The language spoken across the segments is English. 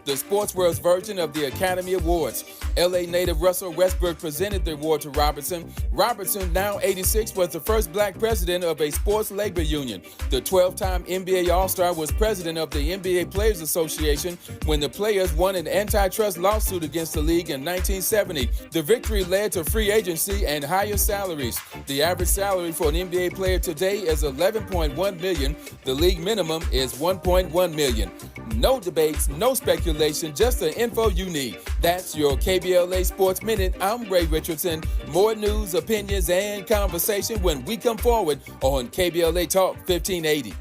the sports world's version of the Academy Awards. LA native Russell Westbrook presented the award to Robertson. Robertson, now 86, was the first black president of a sports labor union. The 12-time NBA All-Star was president of the NBA Players Association when the players won an antitrust lawsuit against the league in 1970. The victory led to free agency and higher salaries. The average salary for an NBA player today is $11.1 million. The league minimum is $1.1 million. No debates, no speculation, just the info you need. That's your KBLA Sports Minute. I'm Ray Richardson. More news, opinions, and conversation when we come forward on KBLA Talk 1580.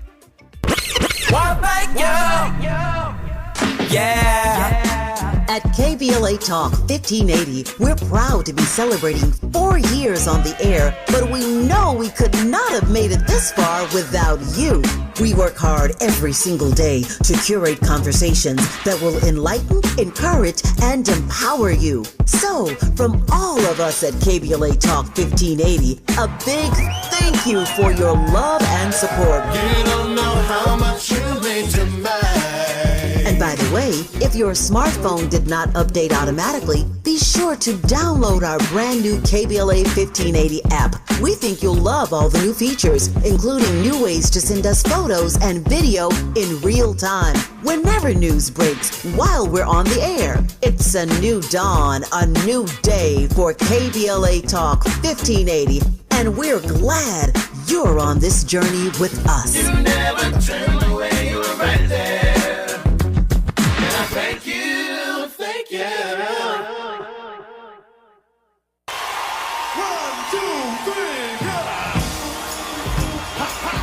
At KBLA Talk 1580, we're proud to be celebrating 4 years on the air, but we know we could not have made it this far without you. We work hard every single day to curate conversations that will enlighten, encourage, and empower you. So, from all of us at KBLA Talk 1580, a big thank you for your love and support. You don't know how much you mean to me. And by the way, if your smartphone did not update automatically, be sure to download our brand new KBLA 1580 app. We think you'll love all the new features, including new ways to send us photos and video in real time, whenever news breaks, while we're on the air. It's a new dawn, a new day for KBLA Talk 1580, and we're glad you're on this journey with us. You never turned away, you were right there. Thank you, thank you. 1, 2, 3, go! Ha, ha.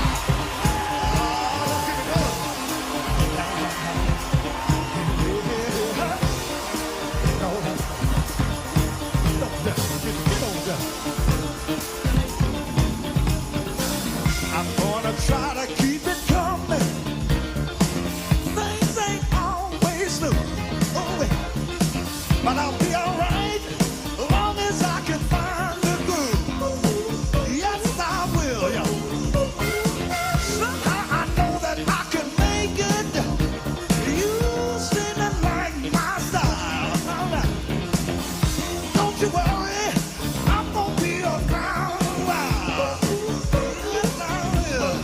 I'm gonna try to keep it coming. Things ain't always smooth, but I'll be alright as long as I can find the groove. Yes, I will. Yeah. Somehow I know that I can make it. You seem to like my style. Don't you worry, I'm gonna be around a while. Yes, I will.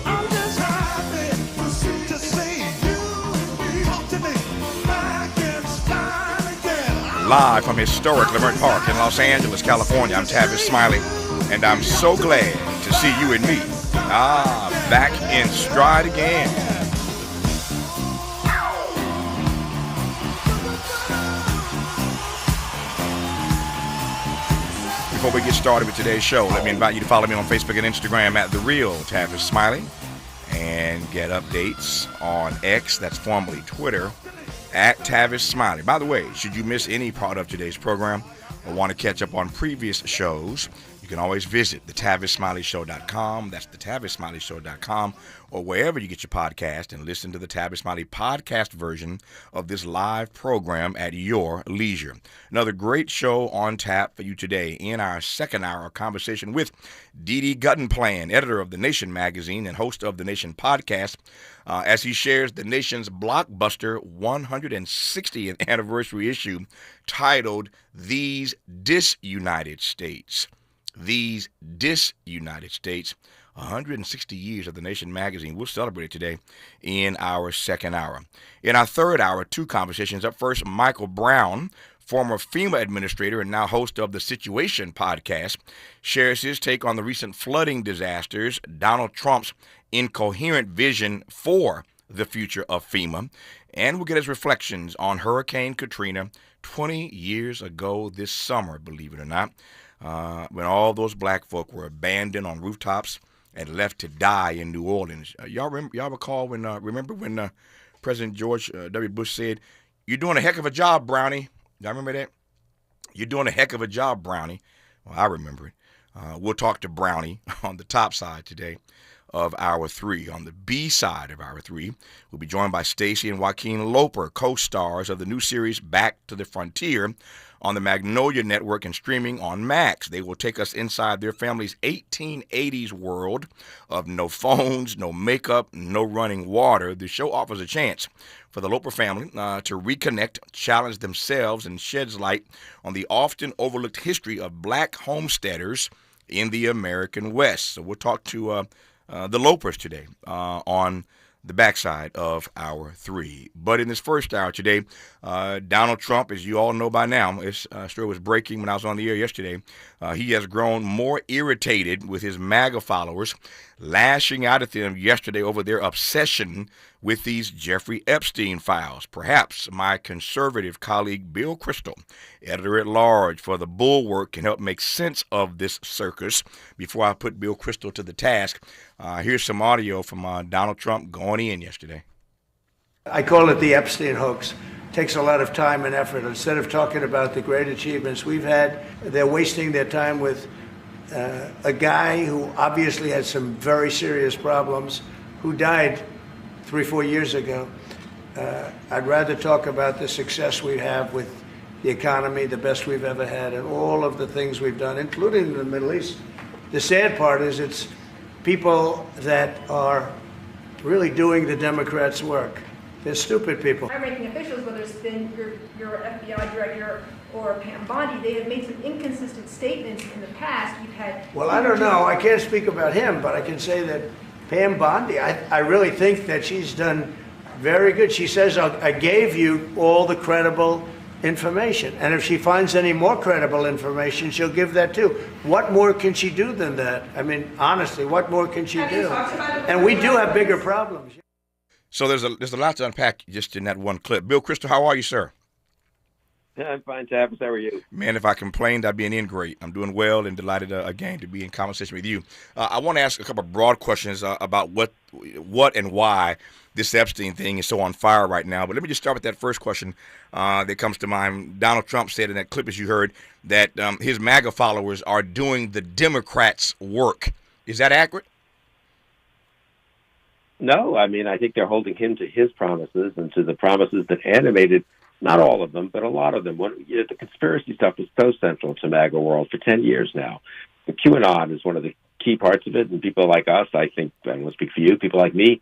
I'm just happy to see you talk to me back in style again. Live from historic Laverne Park in Los Angeles, California, I'm Tavis Smiley, and I'm so glad to see you and me. Back in stride again. Before we get started with today's show, let me invite you to follow me on Facebook and Instagram at The Real Tavis Smiley, and get updates on X, that's formerly Twitter, at Tavis Smiley. By the way, should you miss any part of today's program or want to catch up on previous shows, you can always visit thetavisSmileyShow.com. That's thetavisSmileyShow.com, or wherever you get your podcast, and listen to the Tavis Smiley podcast version of this live program at your leisure. Another great show on tap for you today. In our second hour, a conversation with Dee Dee Guttenplan, editor of The Nation magazine and host of The Nation podcast, as he shares the Nation's blockbuster 160th anniversary issue titled These Disunited States. These Disunited States, 160 years of The Nation magazine. We'll celebrate it today in our second hour. In our third hour, two conversations. Up first, Michael Brown, former FEMA administrator and now host of the Situation podcast, shares his take on the recent flooding disasters, Donald Trump's incoherent vision for the future of FEMA, and we'll get his reflections on Hurricane Katrina 20 years ago this summer, believe it or not, when all those black folk were abandoned on rooftops and left to die in New Orleans. Y'all recall when, remember when President George W. Bush said, "You're doing a heck of a job, Brownie." Y'all remember that? "You're doing a heck of a job, Brownie." Well, I remember it. We'll talk to Brownie on the top side today of Hour 3. On the B side of Hour 3, we'll be joined by Stacey and Joaquin Loper, co-stars of the new series Back to the Frontier, on the Magnolia Network and streaming on Max. They will take us inside their family's 1880s world of no phones, no makeup, no running water. The show offers a chance for the Loper family to reconnect, challenge themselves, and sheds light on the often overlooked history of black homesteaders in the American West. So we'll talk to the Lopers today on the backside of Hour 3. But in this first hour today, Donald Trump, as you all know by now, this story was breaking when I was on the air yesterday, he has grown more irritated with his MAGA followers, lashing out at them yesterday over their obsession with these Jeffrey Epstein files. Perhaps my conservative colleague Bill Kristol, editor-at-large for the Bulwark, can help make sense of this circus. Before I put Bill Kristol to the task, here's some audio from Donald Trump going in yesterday. I call it the Epstein hoax. It takes a lot of time and effort. Instead of talking about the great achievements we've had, they're wasting their time with a guy who obviously had some very serious problems, who died 3-4 years ago. I'd rather talk about the success we have with the economy, the best we've ever had, and all of the things we've done, including in the Middle East. The sad part is it's people that are really doing the Democrats' work. They're stupid people. High-ranking officials, whether it's been your FBI director or Pam Bondi, they have made some inconsistent statements in the past. You've had. Well, I don't know. I can't speak about him, but I can say that Pam Bondi, I really think that she's done very good. She says, I gave you all the credible information. And if she finds any more credible information, she'll give that too. What more can she do than that? I mean, honestly, what more can she do? And we do have bigger problems. So there's a lot to unpack just in that one clip. Bill Kristol, how are you, sir? I'm fine, Tavis. How are you? Man, if I complained, I'd be an ingrate. I'm doing well and delighted again to be in conversation with you. I want to ask a couple of broad questions about what and why this Epstein thing is so on fire right now. But let me just start with that first question that comes to mind. Donald Trump said in that clip, as you heard, that his MAGA followers are doing the Democrats' work. Is that accurate? No, I mean, I think they're holding him to his promises and to the promises that animated, not all of them, but a lot of them. The conspiracy stuff is so central to MAGA world for 10 years now. The QAnon is one of the key parts of it, and people like us, I think, I don't want to speak for you, people like me,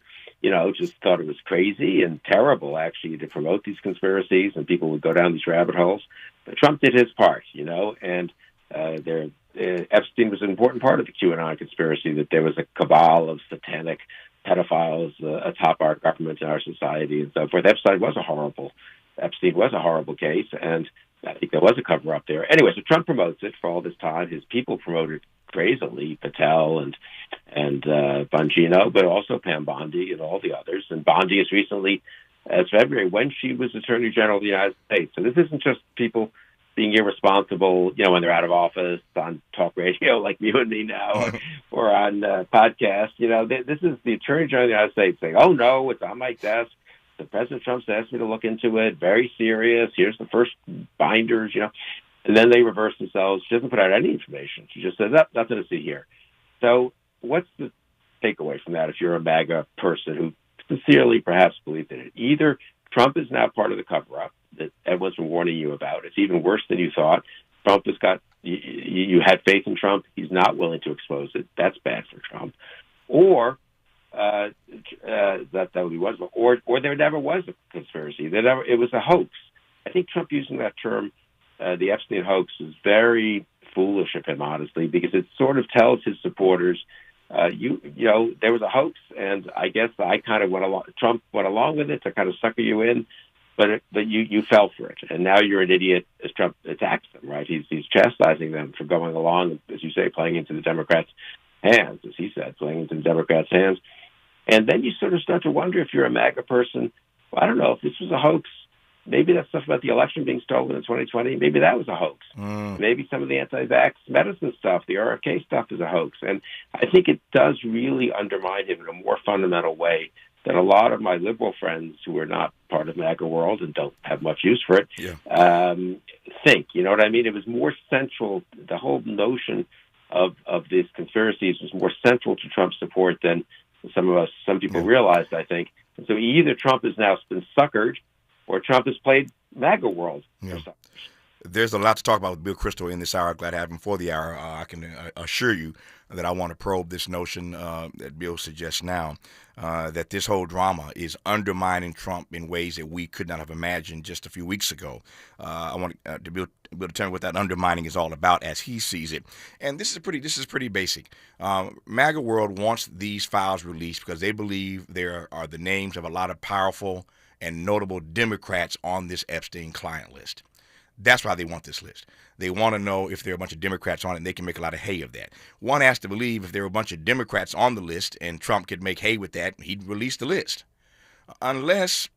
just thought it was crazy and terrible, actually, to promote these conspiracies, and people would go down these rabbit holes. But Trump did his part, and Epstein was an important part of the QAnon conspiracy, that there was a cabal of satanic pedophiles atop our government and our society and so forth. Epstein was a horrible case, and I think there was a cover-up there. Anyway, so Trump promotes it for all this time. His people promote it crazily, Patel and Bongino, but also Pam Bondi and all the others. And Bondi as recently as February, when she was Attorney General of the United States. So this isn't just people being irresponsible, when they're out of office on talk radio like you and me now, or on podcasts. This is the Attorney General of the United States saying, "Oh no, it's on my desk. The President Trump's asked me to look into it. Very serious. Here's the first binders." And then they reverse themselves. She doesn't put out any information. She just says, "Nothing to see here." So what's the takeaway from that? If you're a MAGA person who sincerely perhaps believed in it, either Trump is now part of the cover-up that everyone's been warning you about. It's even worse than you thought. Trump has got, you had faith in Trump. He's not willing to expose it. That's bad for Trump. Or that he was, or there never was a conspiracy. It was a hoax. I think Trump using that term, the Epstein hoax, is very foolish of him, honestly, because it sort of tells his supporters, there was a hoax, and I guess I kind of went along. Trump went along with it to kind of sucker you in, but you fell for it, and now you're an idiot as Trump attacks them. Right? He's chastising them for going along, as you say, playing into the Democrats' hands, as he said, playing into the Democrats' hands. And then you sort of start to wonder, if you're a MAGA person, well, I don't know if this was a hoax. Maybe that stuff about the election being stolen in 2020, maybe that was a hoax. Maybe some of the anti-vax medicine stuff, the RFK stuff, is a hoax. And I think it does really undermine him in a more fundamental way than a lot of my liberal friends who are not part of MAGA world and don't have much use for it think. You know what I mean? It was more central, the whole notion of these conspiracies was more central to Trump's support than some people realized, I think. And so either Trump has now been suckered, or Trump has played MAGA world. Yeah. There's a lot to talk about with Bill Kristol in this hour. Glad to have him for the hour. I can assure you that I want to probe this notion that Bill suggests now, that this whole drama is undermining Trump in ways that we could not have imagined just a few weeks ago. I want to Bill to tell me what that undermining is all about as he sees it. And this is pretty basic. MAGA world wants these files released because they believe there are the names of a lot of powerful and notable Democrats on this Epstein client list. That's why they want this list. They want to know if there are a bunch of Democrats on it, and they can make a lot of hay of that. One has to believe if there were a bunch of Democrats on the list and Trump could make hay with that, he'd release the list. Unless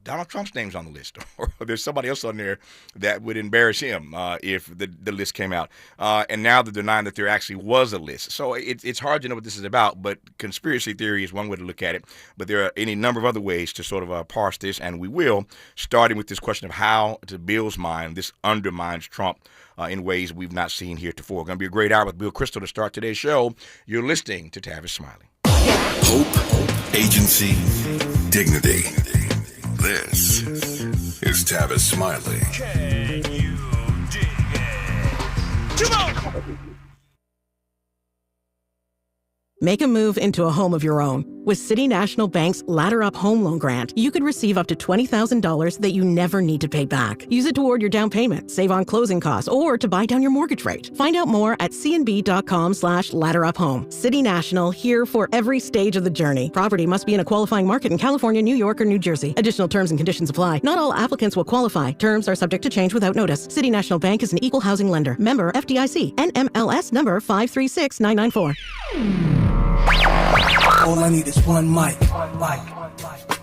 Donald Trump's name's on the list, or there's somebody else on there that would embarrass him if the list came out. And now they're denying that there actually was a list. So it's hard to know what this is about, but conspiracy theory is one way to look at it. But there are any number of other ways to sort of parse this, and we will, starting with this question of how, to Bill's mind, this undermines Trump in ways we've not seen heretofore. Going to be a great hour with Bill Kristol to start today's show. You're listening to Tavis Smiley. Hope, agency, dignity. This is Tavis Smiley. Can you dig it? Come on! Make a move into a home of your own. With City National Bank's Ladder Up Home Loan Grant, you could receive up to $20,000 that you never need to pay back. Use it toward your down payment, save on closing costs, or to buy down your mortgage rate. Find out more at cnb.com/ladderuphome. City National, here for every stage of the journey. Property must be in a qualifying market in California, New York, or New Jersey. Additional terms and conditions apply. Not all applicants will qualify. Terms are subject to change without notice. City National Bank is an equal housing lender. Member FDIC. NMLS number 536994. All I need is one mic.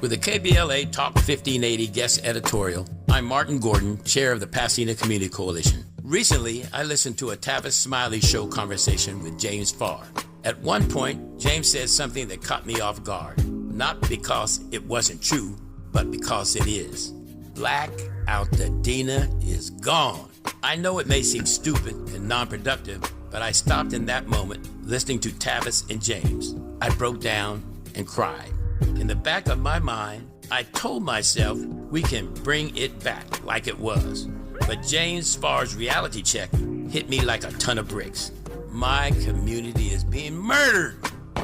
With the KBLA Talk 1580 guest editorial, I'm Martin Gordon, chair of the Pasadena Community Coalition. Recently, I listened to a Tavis Smiley show conversation with James Farr. At one point, James said something that caught me off guard. Not because it wasn't true, but because it is. Black Altadena is gone. I know it may seem stupid and non-productive, but I stopped in that moment listening to Tavis and James. I broke down and cried. In the back of my mind, I told myself we can bring it back like it was. But James Farr's reality check hit me like a ton of bricks. My community is being murdered.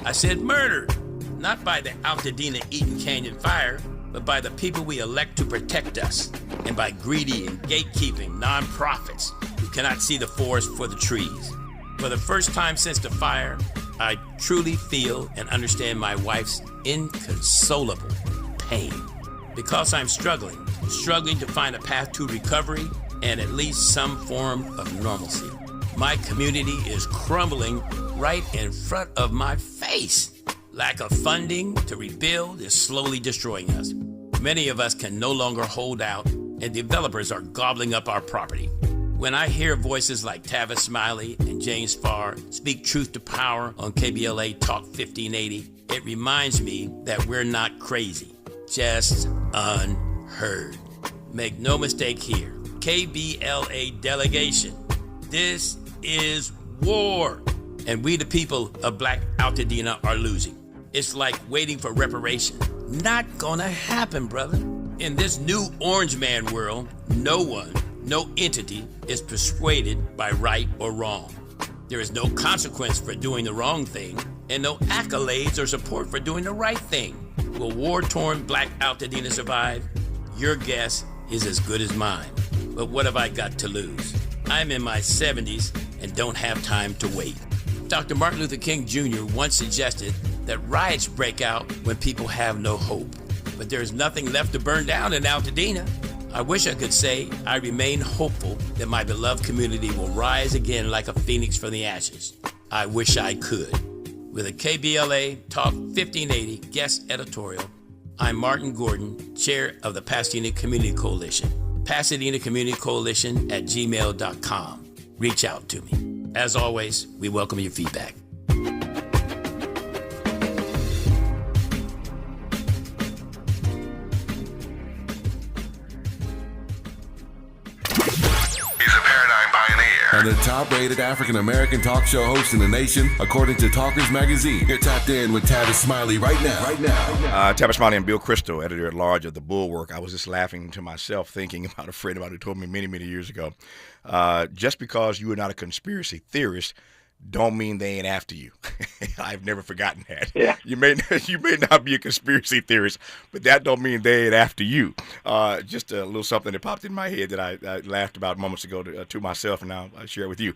I said murdered, not by the Altadena Eaton Canyon fire, but by the people we elect to protect us, and by greedy and gatekeeping nonprofits who cannot see the forest for the trees. For the first time since the fire, I truly feel and understand my wife's inconsolable pain. Because I'm struggling to find a path to recovery and at least some form of normalcy. My community is crumbling right in front of my face. Lack of funding to rebuild is slowly destroying us. Many of us can no longer hold out, and developers are gobbling up our property. When I hear voices like Tavis Smiley and James Farr speak truth to power on KBLA Talk 1580, it reminds me that we're not crazy, just unheard. Make no mistake here, KBLA delegation, this is war, and we the people of Black Altadena are losing. It's like waiting for reparation. Not gonna happen, brother. In this new orange man world, no one, no entity is persuaded by right or wrong. There is no consequence for doing the wrong thing, and no accolades or support for doing the right thing. Will war-torn Black Altadena survive? Your guess is as good as mine. But what have I got to lose? I'm in my 70s and don't have time to wait. Dr. Martin Luther King Jr. once suggested that riots break out when people have no hope. But there's nothing left to burn down in Altadena. I wish I could say I remain hopeful that my beloved community will rise again like a phoenix from the ashes. I wish I could. With a KBLA Talk 1580 guest editorial, I'm Martin Gordon, chair of the Pasadena Community Coalition. Pasadena Community Coalition at gmail.com. Reach out to me. As always, we welcome your feedback. He's a paradigm pioneer. and the top-rated African-American talk show host in the nation, according to Talkers Magazine. You're tapped in with Tavis Smiley right now. Tavis Smiley and Bill Kristol, editor-at-large of the Bulwark. I was just laughing to myself, thinking about a friend of mine who told me many, many years ago, just because you are not a conspiracy theorist don't mean they ain't after you. I've never forgotten that. Yeah. You may not be a conspiracy theorist, but that don't mean they ain't after you. Just a little something that popped in my head that I laughed about moments ago to myself, and now I share it with you.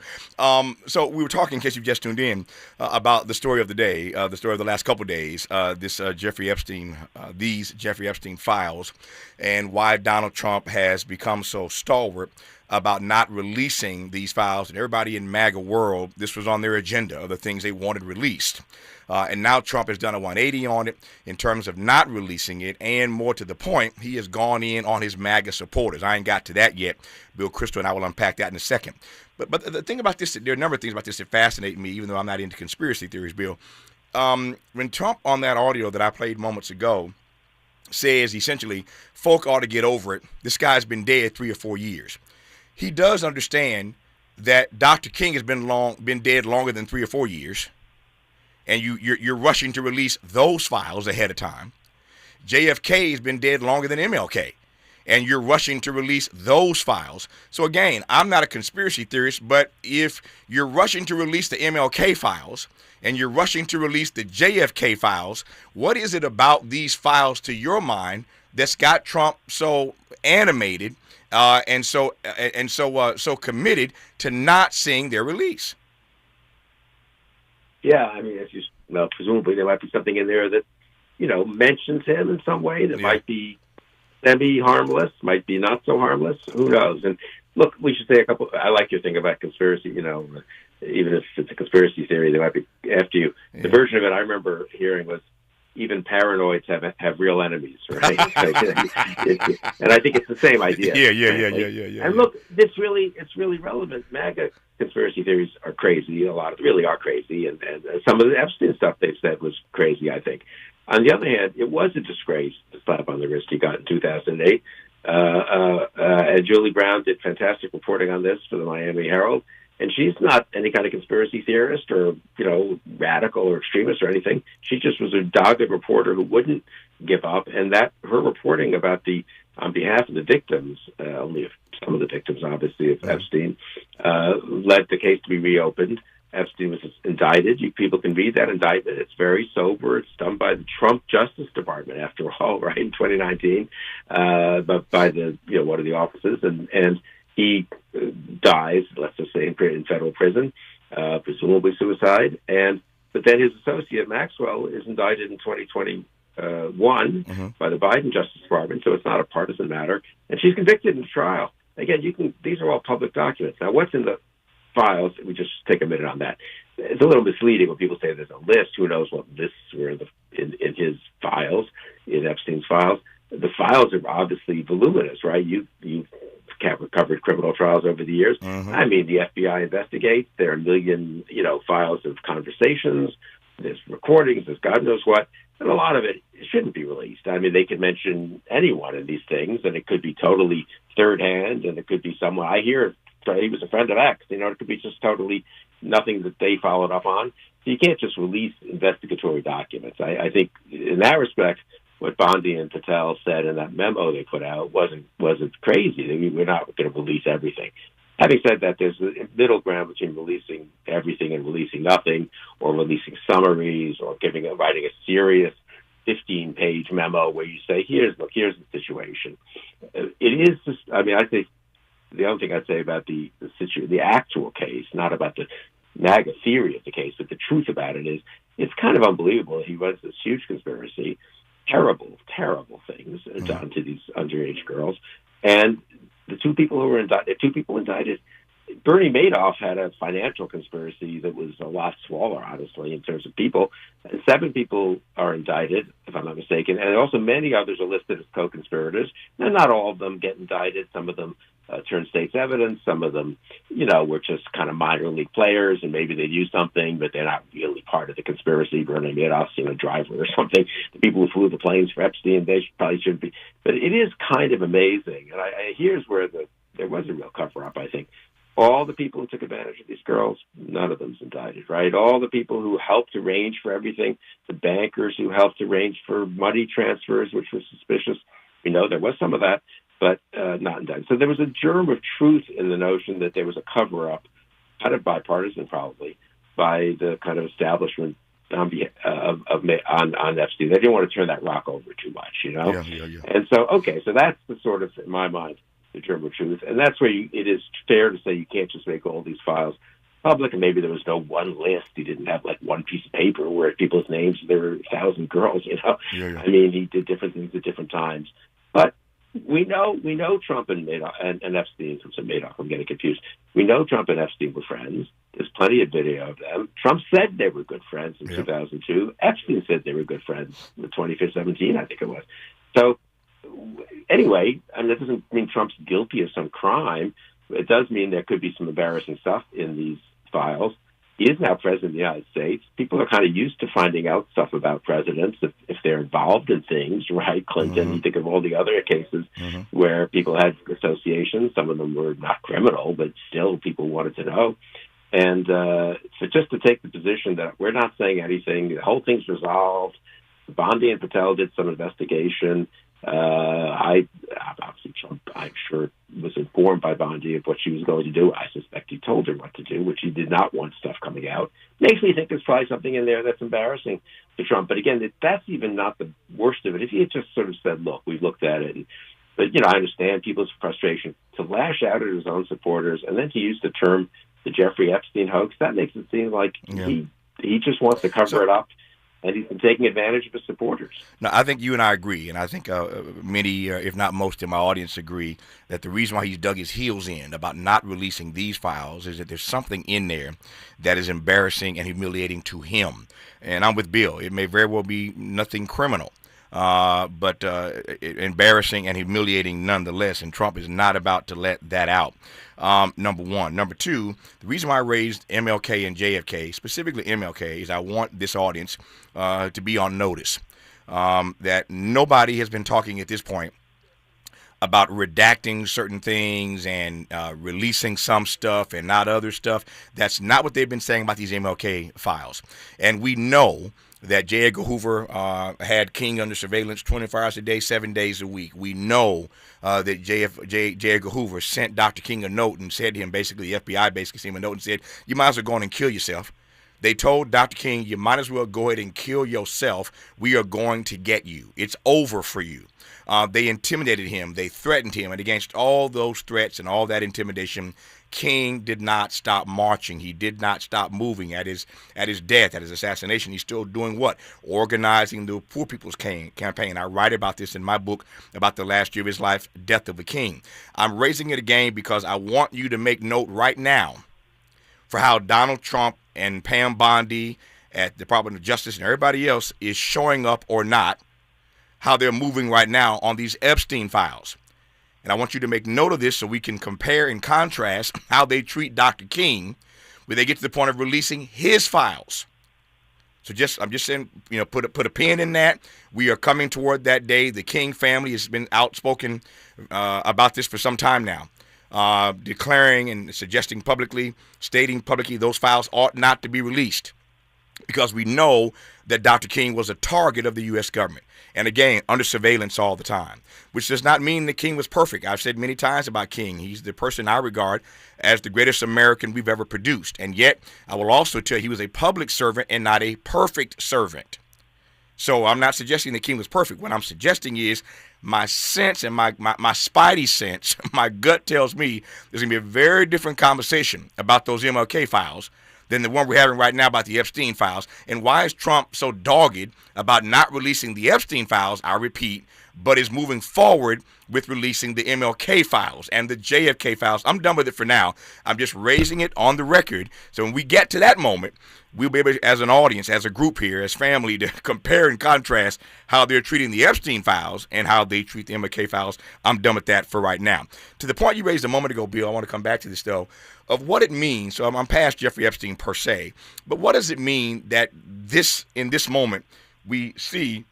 So we were talking, in case you've just tuned in, about the story of the day, the story of the last couple of days, these Jeffrey Epstein files, and why Donald Trump has become so stalwart about not releasing these files. And everybody in MAGA world, this was on their agenda of the things they wanted released. And now Trump has done a 180 on it in terms of not releasing it, and more to the point, he has gone in on his MAGA supporters. I ain't got to that yet. Bill Kristol and I will unpack that in a second. But the thing about this, there are a number of things about this that fascinate me, even though I'm not into conspiracy theories, Bill. When Trump, on that audio that I played moments ago, says essentially, folk ought to get over it, this guy's been dead 3 or 4 years. He does understand that Dr. King has been dead longer than 3 or 4 years, and you're rushing to release those files ahead of time. JFK has been dead longer than MLK, and you're rushing to release those files. So again, I'm not a conspiracy theorist, but if you're rushing to release the MLK files and you're rushing to release the JFK files, what is it about these files to your mind that's got Trump so animated and so committed to not seeing their release? Yeah, I mean, presumably there might be something in there that, mentions him in some way that might be semi-harmless, might be not so harmless. Who knows? And look, we should say I like your thing about conspiracy, even if it's a conspiracy theory, they might be after you. Yeah. The version of it I remember hearing was, even paranoids have real enemies, right? And I think it's the same idea. Yeah. And look, it's really relevant. MAGA conspiracy theories are crazy. A lot of them really are crazy, and some of the Epstein stuff they've said was crazy, I think. On the other hand, it was a disgrace, the slap on the wrist he got in 2008. And Julie Brown did fantastic reporting on this for the Miami Herald. And she's not any kind of conspiracy theorist or, radical or extremist or anything. She just was a dogged reporter who wouldn't give up. And that her reporting about on behalf of the victims, only some of the victims, obviously, of Epstein, led the case to be reopened. Epstein was indicted. People can read that indictment. It's very sober. It's done by the Trump Justice Department, after all, right, in 2019, but by one of the offices. And he dies, let's just say, in federal prison, presumably suicide. But then his associate, Maxwell, is indicted in 2021 by the Biden Justice Department, so it's not a partisan matter. And she's convicted in the trial. Again, these are all public documents. Now, what's in the files? We just take a minute on that. It's a little misleading when people say there's a list. Who knows what lists were in his files, in Epstein's files. The files are obviously voluminous, right? You've covered criminal trials over the years. I mean, the FBI investigates. There are a million, files of conversations. There's recordings. There's God knows what. And a lot of it shouldn't be released. I mean, they could mention anyone in these things, and it could be totally third hand, and it could be someone. I hear he was a friend of X. It could be just totally nothing that they followed up on. So you can't just release investigatory documents. I think in that respect, what Bondi and Patel said in that memo they put out wasn't crazy. We're not going to release everything. Having said that, there's a middle ground between releasing everything and releasing nothing, or releasing summaries, or writing a serious 15-page memo where you say, here's the situation. It is just, I think the only thing I'd say about the actual case, not about the MAGA theory of the case, but the truth about it is, it's kind of unbelievable. He runs this huge conspiracy, terrible things done to these underage girls, and the two people indicted. Bernie Madoff had a financial conspiracy that was a lot smaller, honestly, in terms of people. And 7 people are indicted, if I'm not mistaken, and also many others are listed as co-conspirators. And not all of them get indicted. Some of them turn state's evidence. Some of them, were just kind of minor league players, and maybe they used something, but they're not really part of the conspiracy. Bernie Madoff's, driver or something. The people who flew the planes for Epstein, they probably shouldn't be. But it is kind of amazing. And here's where there was a real cover-up, I think. All the people who took advantage of these girls, none of them's indicted, right? All the people who helped arrange for everything, the bankers who helped arrange for money transfers, which was suspicious. We know there was some of that, but not indicted. So there was a germ of truth in the notion that there was a cover-up, kind of bipartisan probably, by the kind of establishment on Epstein. They didn't want to turn that rock over too much, you know? Yeah. And so, okay, so that's the sort of, in my mind, the germ of truth. And that's where it is fair to say you can't just make all these files public, and maybe there was no one list. He didn't have like one piece of paper where people's names, there were 1,000 girls, you know? Yeah. I mean, he did different things at different times. But we know Trump and Madoff, and Epstein, since Madoff, I'm getting confused. We know Trump and Epstein were friends. There's plenty of video of them. Trump said they were good friends in 2002. Epstein said they were good friends in 2017, I think it was. So anyway, I mean, that doesn't mean Trump's guilty of some crime. It does mean there could be some embarrassing stuff in these files. He is now president of the United States. People are kind of used to finding out stuff about presidents if they're involved in things, right? Clinton, you think of all the other cases where people had associations. Some of them were not criminal, but still people wanted to know. And so just to take the position that we're not saying anything, the whole thing's resolved. Bondi and Patel did some investigation. Obviously Trump, I'm sure, was informed by Bondi of what she was going to do. I suspect he told her what to do, which he did not want stuff coming out. Makes me think there's probably something in there that's embarrassing to Trump. But again, that's even not the worst of it. If he had just sort of said, look, we've looked at it, but, you know, I understand people's frustration. To lash out at his own supporters and then to use the term the Jeffrey Epstein hoax, that makes it seem like he just wants to cover it up. And he's been taking advantage of his supporters. No, I think you and I agree, and I think many, if not most, in my audience agree that the reason why he's dug his heels in about not releasing these files is that there's something in there that is embarrassing and humiliating to him. And I'm with Bill. It may very well be nothing criminal, but embarrassing and humiliating nonetheless, and Trump is not about to let that out. Number one. Number two, the reason why I raised MLK and JFK, specifically MLK, is I want this audience to be on notice that nobody has been talking at this point about redacting certain things and releasing some stuff and not other stuff. That's not what they've been saying about these MLK files. And we know that J. Edgar Hoover had King under surveillance 24 hours a day, 7 days a week. We know that J. Edgar Hoover sent Dr. King a note and said to him, basically, the FBI basically sent him a note and said, you might as well go on and kill yourself. They told Dr. King, you might as well go ahead and kill yourself. We are going to get you. It's over for you. They intimidated him. They threatened him. And against all those threats and all that intimidation, King did not stop marching. He did not stop moving. At his death, at his assassination, he's still doing what? Organizing the Poor People's Campaign. I write about this in my book about the last year of his life, Death of a King. I'm raising it again because I want you to make note right now for how Donald Trump and Pam Bondi at the Department of Justice and everybody else is showing up or not, how they're moving right now on these Epstein files. And I want you to make note of this so we can compare and contrast how they treat Dr. King when they get to the point of releasing his files. So I'm just saying, you know, put a pin in that. We are coming toward that day. The King family has been outspoken about this for some time now, declaring and suggesting publicly, stating publicly those files ought not to be released because we know that Dr. King was a target of the U.S. government. And again, under surveillance all the time, which does not mean that King was perfect. I've said many times about King. He's the person I regard as the greatest American we've ever produced. And yet, I will also tell you he was a public servant and not a perfect servant. So I'm not suggesting that King was perfect. What I'm suggesting is my sense and my spidey sense, my gut tells me there's going to be a very different conversation about those MLK files than the one we're having right now about the Epstein files. And why is Trump so dogged about not releasing the Epstein files, I repeat, but is moving forward with releasing the MLK files and the JFK files? I'm done with it for now. I'm just raising it on the record. So when we get to that moment, we'll be able, as an audience, as a group here, as family, to compare and contrast how they're treating the Epstein files and how they treat the MLK files. I'm done with that for right now. To the point you raised a moment ago, Bill, I want to come back to this, though, of what it means. So I'm past Jeffrey Epstein per se, but what does it mean that in this moment we see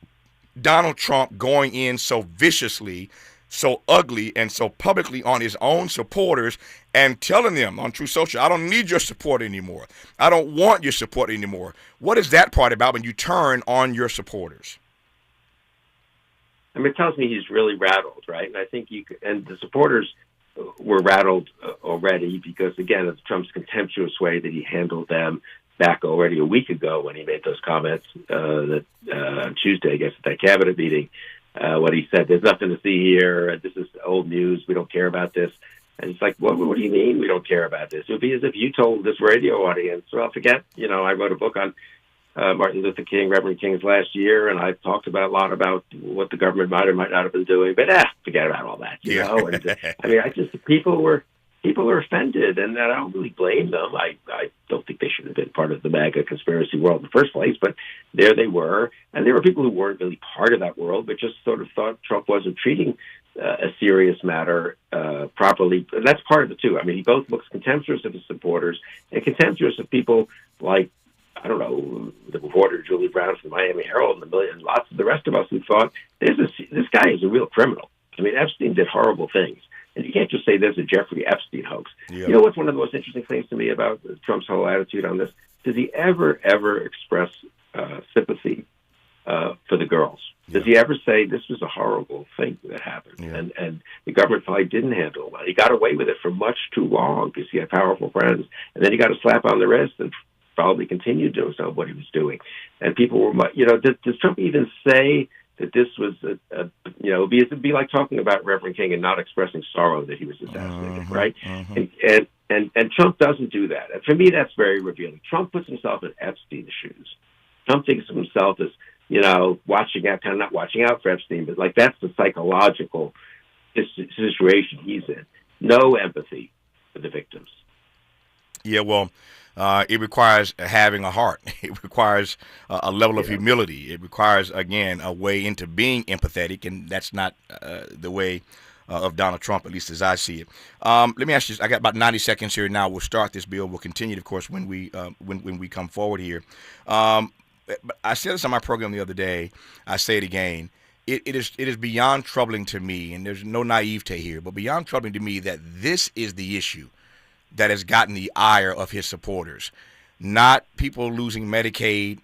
Donald Trump going in so viciously so ugly and so publicly on his own supporters and telling them on True Social, I don't need your support anymore. I don't want your support anymore. What is that part about when you turn on your supporters? I mean, it tells me he's really rattled, right? And I think and the supporters were rattled already because, again, of Trump's contemptuous way that he handled them back already a week ago when he made those comments on Tuesday, I guess, at that cabinet meeting, when he said, there's nothing to see here. This is old news. We don't care about this. And it's like, what do you mean we don't care about this? It would be as if you told this radio audience, well, forget, I wrote a book on Martin Luther King, Reverend King's last year, and I talked a lot about what the government might or might not have been doing, but forget about all that, you know? And, I mean, people were offended, and I don't really blame them. I don't think they should have been part of the MAGA conspiracy world in the first place, but there they were. And there were people who weren't really part of that world, but just sort of thought Trump wasn't treating a serious matter properly. And that's part of it, too. I mean, he both looks contemptuous of his supporters and contemptuous of people like, I don't know, the reporter Julie Brown from the Miami Herald and lots of the rest of us who thought, this guy is a real criminal. I mean, Epstein did horrible things. And you can't just say there's a Jeffrey Epstein hoax. Yep. You know what's one of the most interesting things to me about Trump's whole attitude on this? Does he ever express sympathy for the girls? Does he ever say this was a horrible thing that happened and the government probably didn't handle it well? He got away with it for much too long because he had powerful friends. And then he got a slap on the wrist and probably continued doing some of what he was doing. And people were, does Trump even say that this was, it'd be like talking about Reverend King and not expressing sorrow that he was assassinated, right? And Trump doesn't do that. And for me, that's very revealing. Trump puts himself in Epstein's shoes. Trump thinks of himself as, watching out, kind of not watching out for Epstein, but like that's the psychological situation he's in. No empathy for the victims. Yeah, well, it requires having a heart. It requires a level of humility. It requires, again, a way into being empathetic, and that's not the way of Donald Trump, at least as I see it. Let me ask you, I got about 90 seconds here now. We'll start this bill. We'll continue, of course, when we come forward here. But I said this on my program the other day. I say it again. It is beyond troubling to me, and there's no naivete here, but beyond troubling to me that this is the issue that has gotten the ire of his supporters, not people losing Medicaid,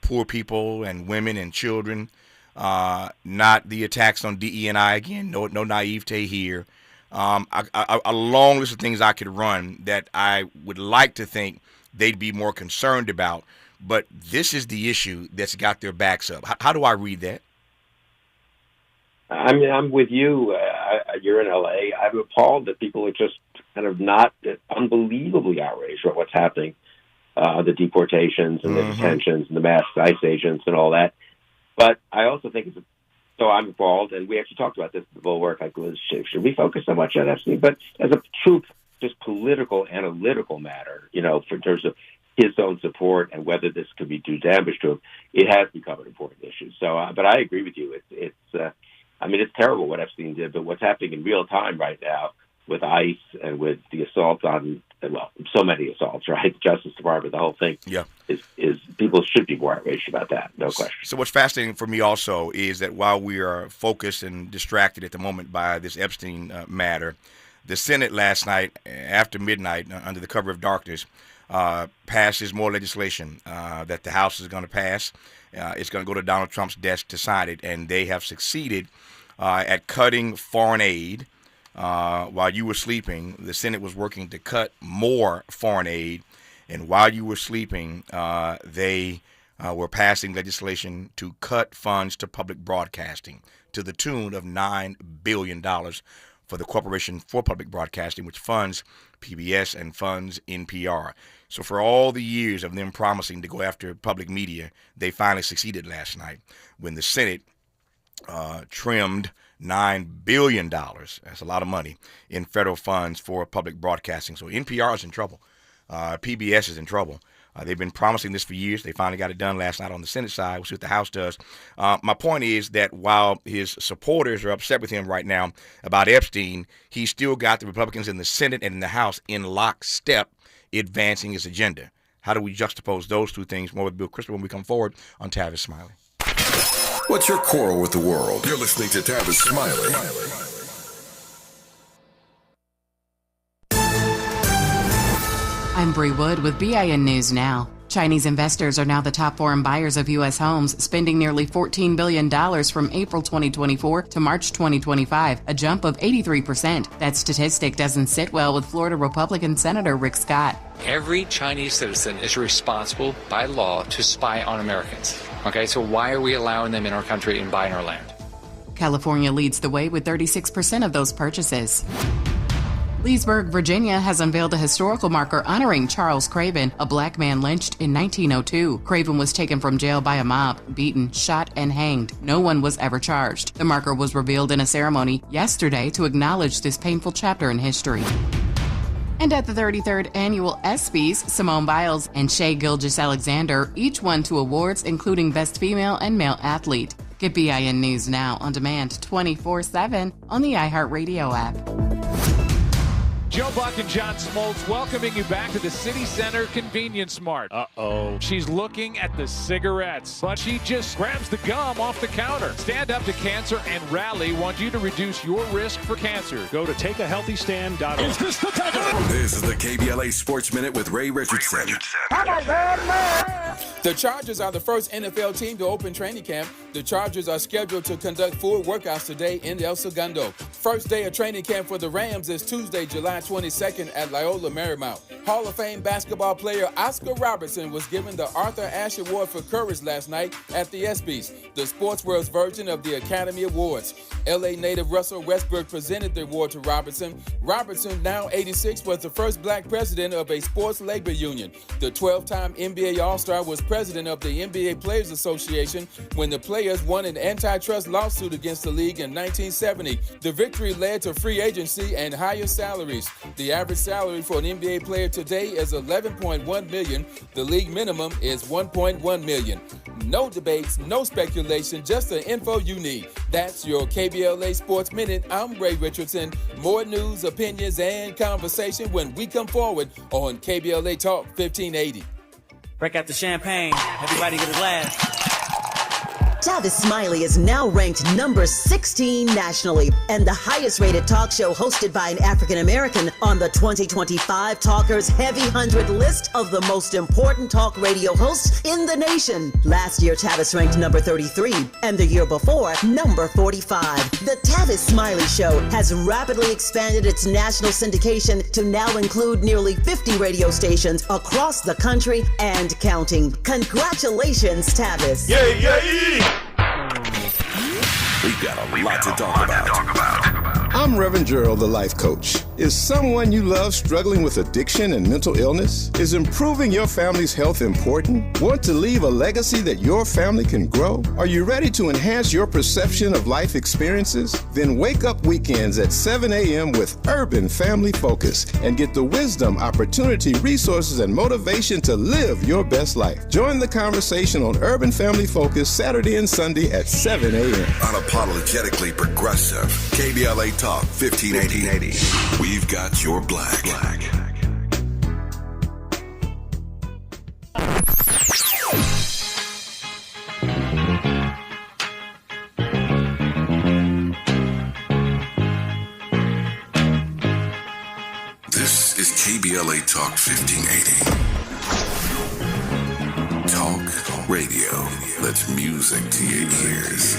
poor people and women and children, not the attacks on DE&I. Again, no naivete here. A long list of things I could run that I would like to think they'd be more concerned about, but this is the issue that's got their backs up. How do I read that? I mean, I'm with you. You're in L.A. I'm appalled that people are just kind of not unbelievably outraged about what's happening, the deportations and the detentions and the mass ICE agents and all that. But I also think so I'm appalled, and we actually talked about this at the Bulwark. Like, should we focus so much on Epstein? But as a true, just political, analytical matter, in terms of his own support and whether this could be do damage to him, it has become an important issue. So, but I agree with you. It's terrible what Epstein did, but what's happening in real time right now with ICE and with the assault on, so many assaults, right? The Justice Department, the whole thing, is people should be more outraged about that, no question. So what's fascinating for me also is that while we are focused and distracted at the moment by this Epstein matter, the Senate last night, after midnight, under the cover of darkness, passes more legislation that the House is going to pass. It's going to go to Donald Trump's desk to sign it, and they have succeeded at cutting foreign aid. While you were sleeping, the Senate was working to cut more foreign aid, and while you were sleeping, they were passing legislation to cut funds to public broadcasting to the tune of $9 billion for the Corporation for Public Broadcasting, which funds PBS and funds NPR. So for all the years of them promising to go after public media, they finally succeeded last night when the Senate trimmed $9 billion, that's a lot of money, in federal funds for public broadcasting. So NPR is in trouble. PBS is in trouble. They've been promising this for years. They finally got it done last night on the Senate side. We'll see what the House does. My point is that while his supporters are upset with him right now about Epstein, he's still got the Republicans in the Senate and in the House in lockstep advancing his agenda. How do we juxtapose those two things? More with Bill Kristol when we come forward on Tavis Smiley. What's your quarrel with the world? You're listening to Tavis Smiley. I'm Bree Wood with BIN News Now. Chinese investors are now the top foreign buyers of U.S. homes, spending nearly $14 billion from April 2024 to March 2025, a jump of 83%. That statistic doesn't sit well with Florida Republican Senator Rick Scott. Every Chinese citizen is responsible by law to spy on Americans. Okay, so why are we allowing them in our country and buying our land? California leads the way with 36% of those purchases. Leesburg, Virginia has unveiled a historical marker honoring Charles Craven, a black man lynched in 1902. Craven was taken from jail by a mob, beaten, shot, and hanged. No one was ever charged. The marker was revealed in a ceremony yesterday to acknowledge this painful chapter in history. And at the 33rd Annual ESPYs, Simone Biles and Shai Gilgeous-Alexander each won 2 awards, including Best Female and Male Athlete. Get BIN News Now on demand 24/7 on the iHeartRadio app. Joe Buck and John Smoltz welcoming you back to the City Center Convenience Mart. Uh-oh. She's looking at the cigarettes, but she just grabs the gum off the counter. Stand Up to Cancer and Rally want you to reduce your risk for cancer. Go to takeahealthystand.org. Is this the time? This is the KBLA Sports Minute with Ray Richardson. The Chargers are the first NFL team to open training camp. The Chargers are scheduled to conduct full workouts today in El Segundo. First day of training camp for the Rams is Tuesday, July 22nd at Loyola Marymount. Hall of Fame basketball player Oscar Robertson was given the Arthur Ashe Award for Courage last night at the ESPYs, the sports world's version of the Academy Awards. LA native Russell Westbrook presented the award to Robertson. Robertson, now 86, was the first black president of a sports labor union. The 12-time NBA All-Star was president of the NBA Players Association when the players won an antitrust lawsuit against the league in 1970. The victory led to free agency and higher salaries. The average salary for an NBA player today is $11.1 million. The league minimum is $1.1 million. No debates, no speculation, just the info you need. That's your KBLA Sports Minute. I'm Ray Richardson. More news, opinions, and conversation when we come forward on KBLA Talk 1580. Break out the champagne. Everybody get a glass. Tavis Smiley is now ranked number 16 nationally and the highest rated talk show hosted by an African American on the 2025 Talkers Heavy 100 list of the most important talk radio hosts in the nation. Last year, Tavis ranked number 33 and the year before, number 45. The Tavis Smiley Show has rapidly expanded its national syndication to now include nearly 50 radio stations across the country and counting. Congratulations, Tavis. Yay, yay! We've got a lot to talk about. I'm Reverend Gerald, the life coach. Is someone you love struggling with addiction and mental illness? Is improving your family's health important? Want to leave a legacy that your family can grow? Are you ready to enhance your perception of life experiences? Then wake up weekends at 7 a.m. with Urban Family Focus and get the wisdom, opportunity, resources, and motivation to live your best life. Join the conversation on Urban Family Focus Saturday and Sunday at 7 a.m. Unapologetically progressive. KBLA Talk 1580. We've got your black. This is KBLA Talk 1580. Talk radio. That's music to your ears.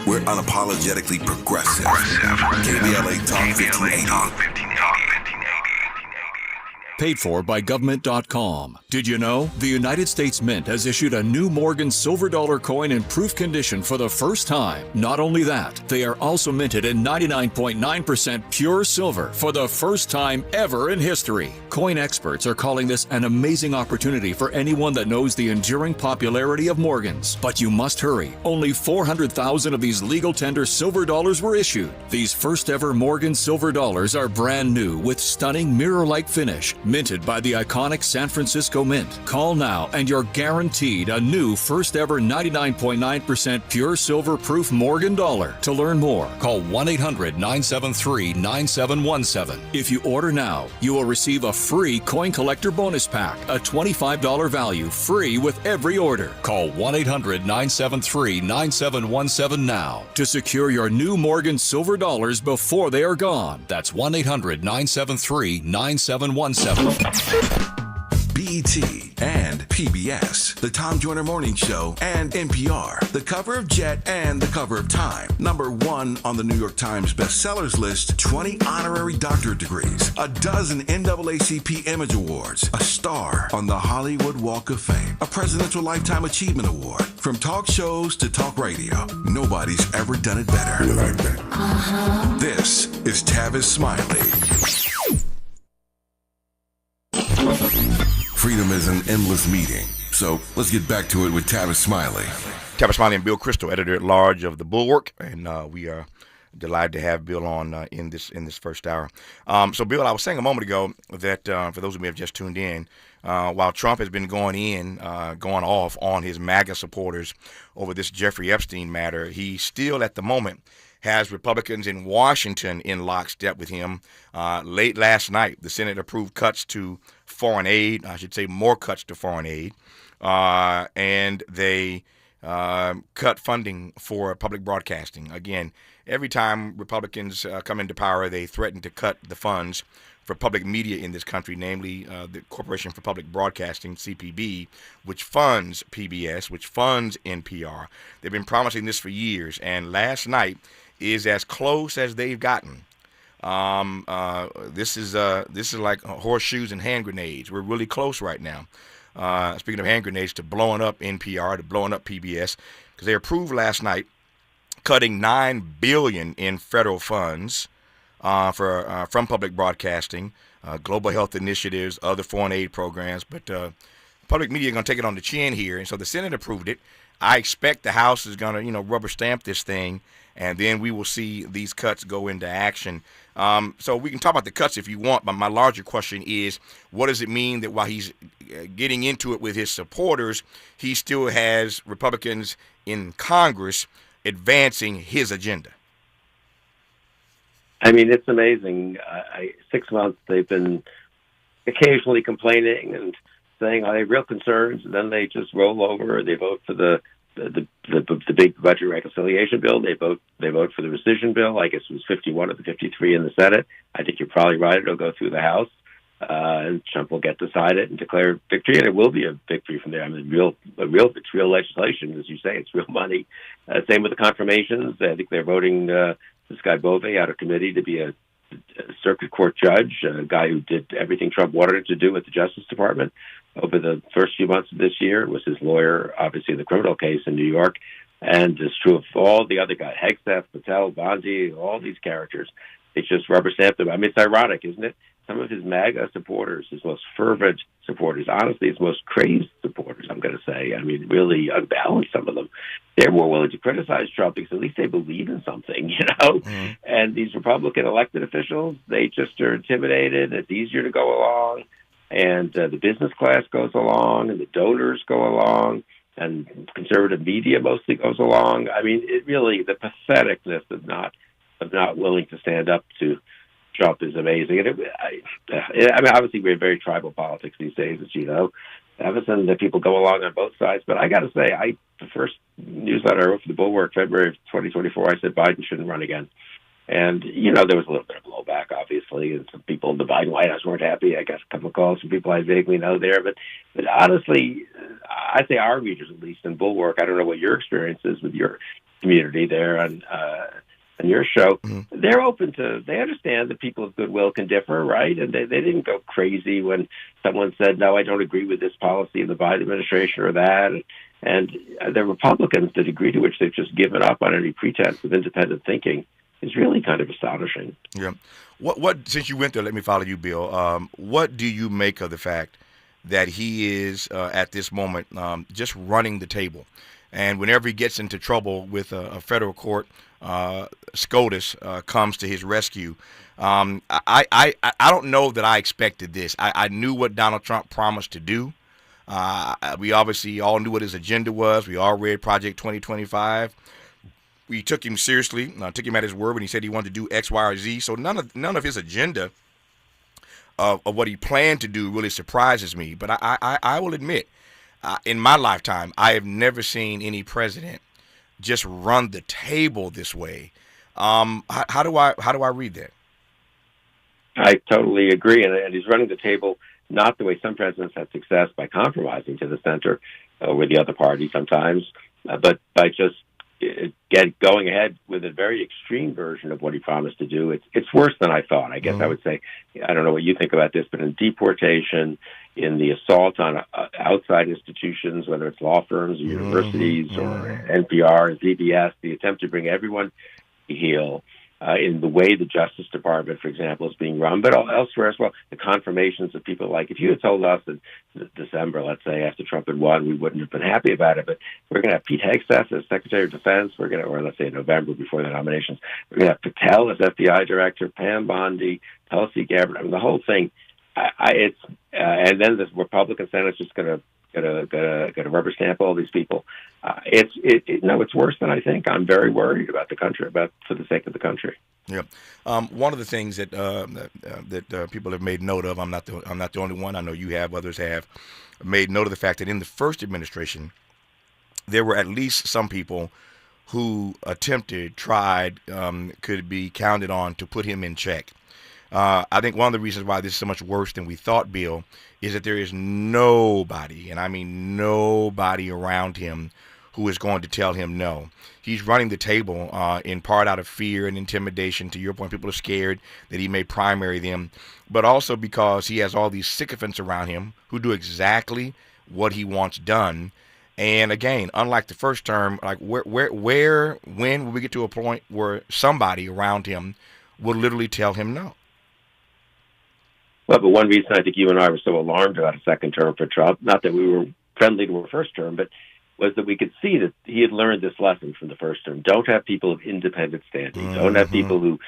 We're unapologetically progressive. KBLA Talk 1580. Paid for by government.com. Did you know? The United States Mint has issued a new Morgan silver dollar coin in proof condition for the first time. Not only that, they are also minted in 99.9% pure silver for the first time ever in history. Coin experts are calling this an amazing opportunity for anyone that knows the enduring popularity of Morgans. But you must hurry. Only 400,000 of these legal tender silver dollars were issued. These first ever Morgan silver dollars are brand new with stunning mirror-like finish, minted by the iconic San Francisco Mint. Call now and you're guaranteed a new first ever 99.9% pure silver proof Morgan dollar. To learn more, call 1-800-973-9717. If you order now, you will receive a free coin collector bonus pack, a $25 value, free with every order. Call 1-800-973-9717 now to secure your new Morgan silver dollars before they are gone. That's 1-800-973-9717. BET and PBS, the Tom Joyner Morning Show, and NPR, the cover of Jet and the cover of Time. Number 1 on the New York Times bestsellers list, 20 honorary doctorate degrees, a dozen NAACP Image Awards, a star on the Hollywood Walk of Fame, a Presidential Lifetime Achievement Award. From talk shows to talk radio, nobody's ever done it better. You like that? This is Tavis Smiley. Freedom is an endless meeting. So let's get back to it with Tavis Smiley. Tavis Smiley and Bill Kristol, editor-at-large of the Bulwark, and we are delighted to have Bill on in this first hour. So, Bill, I was saying a moment ago that for those who may have just tuned in, while Trump has been going off on his MAGA supporters over this Jeffrey Epstein matter, he still, at the moment, has Republicans in Washington in lockstep with him. Late last night, the Senate approved cuts to foreign aid, I should say more cuts to foreign aid, and they cut funding for public broadcasting. Again, every time Republicans come into power, they threaten to cut the funds for public media in this country, namely the Corporation for Public Broadcasting, CPB, which funds PBS, which funds NPR. They've been promising this for years, and last night is as close as they've gotten. This is like horseshoes and hand grenades. We're really close right now. Speaking of hand grenades, to blowing up NPR, to blowing up PBS, because they approved last night cutting $9 billion in federal funds from public broadcasting, global health initiatives, other foreign aid programs. But public media are going to take it on the chin here, and so the Senate approved it. I expect the House is going to, rubber stamp this thing, and then we will see these cuts go into action. So we can talk about the cuts if you want, but my larger question is, what does it mean that while he's getting into it with his supporters, he still has Republicans in Congress advancing his agenda? I mean, it's amazing. 6 months they've been occasionally complaining and saying, "Are they real concerns?" And then they just roll over. They vote for the big budget reconciliation bill. They vote for the rescission bill. I guess it was 51 of the 53 in the Senate. I think you're probably right. It'll go through the House, and Trump will get to sign it and declare victory. And it will be a victory from there. I mean, it's real legislation, as you say. It's real money. Same with the confirmations. I think they're voting this guy Bove out of committee to be a circuit court judge, a guy who did everything Trump wanted him to do with the Justice Department over the first few months of this year. It was his lawyer, obviously, in the criminal case in New York. And it's true of all the other guys, Hegseth, Patel, Bondi, all these characters. They just rubber stamped them. I mean, it's ironic, isn't it? Some of his MAGA supporters, his most fervent supporters, honestly, his most crazed supporters, I'm going to say, I mean, really unbalanced, some of them, they're more willing to criticize Trump because at least they believe in something, Mm-hmm. And these Republican elected officials, they just are intimidated. It's easier to go along. And the business class goes along, and the donors go along, and conservative media mostly goes along. I mean, it really, the patheticness of not willing to stand up to Trump is amazing. And I mean, obviously, we're very tribal politics these days, as you know. Everson, that people go along on both sides. But I got to say, the first newsletter I wrote for the Bulwark, February of 2024, I said Biden shouldn't run again. And, there was a little bit of blowback, obviously, and some people in the Biden White House weren't happy. I got a couple of calls from people I vaguely know there. But honestly, I say our readers, at least in Bulwark, I don't know what your experience is with your community there on your show. Mm-hmm. They're open to, they understand that people of goodwill can differ, right? And they didn't go crazy when someone said, no, I don't agree with this policy of the Biden administration or that. And the Republicans, the degree to which they've just given up on any pretense of independent thinking is really kind of astonishing. Yeah. What since you went there, let me follow you, Bill. What do you make of the fact that he is at this moment just running the table? And whenever he gets into trouble with a federal court, SCOTUS comes to his rescue. I don't know that I expected this. I knew what Donald Trump promised to do. We obviously all knew what his agenda was. We all read Project 2025. We took him seriously, took him at his word when he said he wanted to do X, Y, or Z. So none of his agenda of what he planned to do really surprises me. But I will admit, in my lifetime, I have never seen any president just run the table this way. How do I read that? I totally agree, and he's running the table not the way some presidents have success by compromising to the center with the other party sometimes, but by just going ahead with a very extreme version of what he promised to do. It's worse than I thought. I guess I would say. I don't know what you think about this, but in deportation, in the assault on outside institutions, whether it's law firms or universities or NPR, ZBS, the attempt to bring everyone to heel. In the way the Justice Department, for example, is being run, but elsewhere as well, the confirmations of people like, if you had told us in December, let's say, after Trump had won, we wouldn't have been happy about it, but we're going to have Pete Hegseth as Secretary of Defense, or let's say in November before the nominations, we're going to have Patel as FBI Director, Pam Bondi, Tulsi Gabbard, the whole thing. And then the Republican Senate is just going to rubber stamp all these people. It's worse than I think. I'm very worried about the country, for the sake of the country. Yeah. One of the things that people have made note of, I'm not the only one. I know you have, others have made note of the fact that in the first administration, there were at least some people who tried, could be counted on to put him in check. I think one of the reasons why this is so much worse than we thought, Bill, is that there is nobody, and I mean nobody around him who is going to tell him no. He's running the table in part out of fear and intimidation. To your point, people are scared that he may primary them, but also because he has all these sycophants around him who do exactly what he wants done. And again, unlike the first term, like when will we get to a point where somebody around him will literally tell him no? Well, but one reason I think you and I were so alarmed about a second term for Trump, not that we were friendly to a first term, but was that we could see that he had learned this lesson from the first term. Don't have people of independent standing. Don't have people who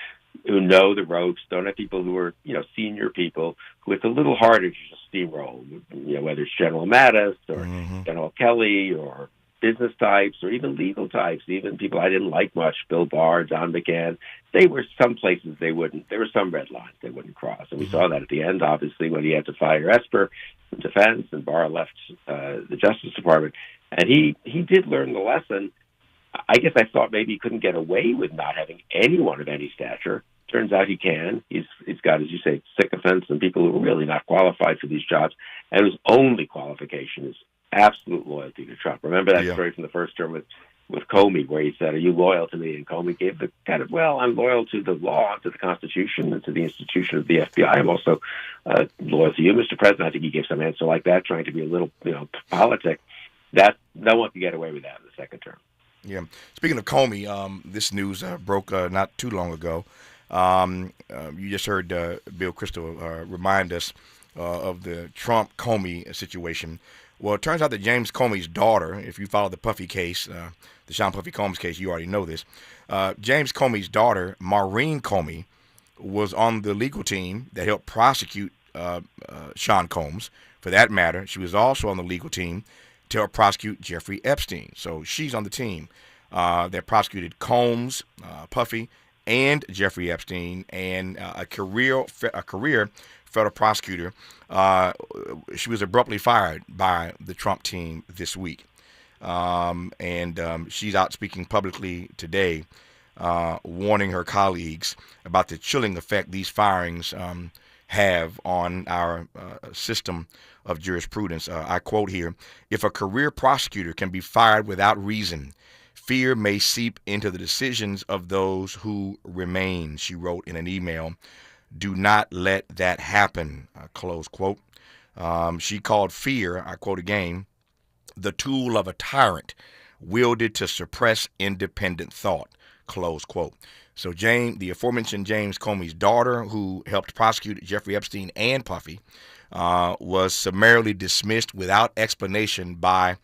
know the ropes. Don't have people who are, senior people who it's a little harder to just steamroll, whether it's General Mattis or General Kelly or business types or even legal types, even people I didn't like much, Bill Barr, Don McGahn. They were some places there were some red lines they wouldn't cross. And we saw that at the end, obviously, when he had to fire Esper from defense and Barr left the Justice Department. And he did learn the lesson. I guess I thought maybe he couldn't get away with not having anyone of any stature. Turns out he can. He's got, as you say, sycophants and people who are really not qualified for these jobs. And his only qualification is absolute loyalty to Trump. Remember that story from the first term with Comey, where he said, "Are you loyal to me?" And Comey gave the kind of, "Well, I'm loyal to the law, to the Constitution, and to the institution of the FBI. I'm also loyal to you, Mr. President." I think he gave some answer like that, trying to be a little, politic. That no one can get away with that in the second term. Yeah. Speaking of Comey, this news broke not too long ago. You just heard Bill Kristol remind us of the Trump-Comey situation. Well, it turns out that James Comey's daughter, if you follow the Puffy case, the Sean Puffy Combs case, you already know this. James Comey's daughter, Maureen Comey, was on the legal team that helped prosecute Sean Combs. For that matter, she was also on the legal team to help prosecute Jeffrey Epstein. So she's on the team that prosecuted Combs, Puffy, and Jeffrey Epstein, and a career federal prosecutor. She was abruptly fired by the Trump team this week. And she's out speaking publicly today, warning her colleagues about the chilling effect these firings have on our system of jurisprudence. I quote here, "If a career prosecutor can be fired without reason, fear may seep into the decisions of those who remain," she wrote in an email. "Do not let that happen," close quote. She called fear, I quote again, "the tool of a tyrant wielded to suppress independent thought," close quote. So the aforementioned James Comey's daughter, who helped prosecute Jeffrey Epstein and Puffy, was summarily dismissed without explanation by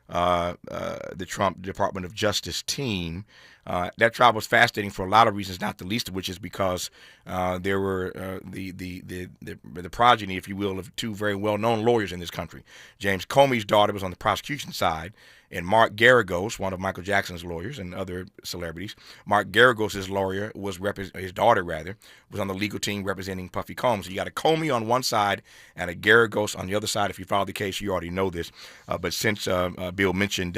the Trump Department of Justice team. That trial was fascinating for a lot of reasons, not the least of which is because there were the progeny, if you will, of two very well-known lawyers in this country. James Comey's daughter was on the prosecution side, and Mark Garagos, one of Michael Jackson's lawyers and other celebrities. Mark Garagos' lawyer was his daughter was on the legal team representing Puffy Combs. So you got a Comey on one side and a Garagos on the other side. If you follow the case, you already know this. But since Bill mentioned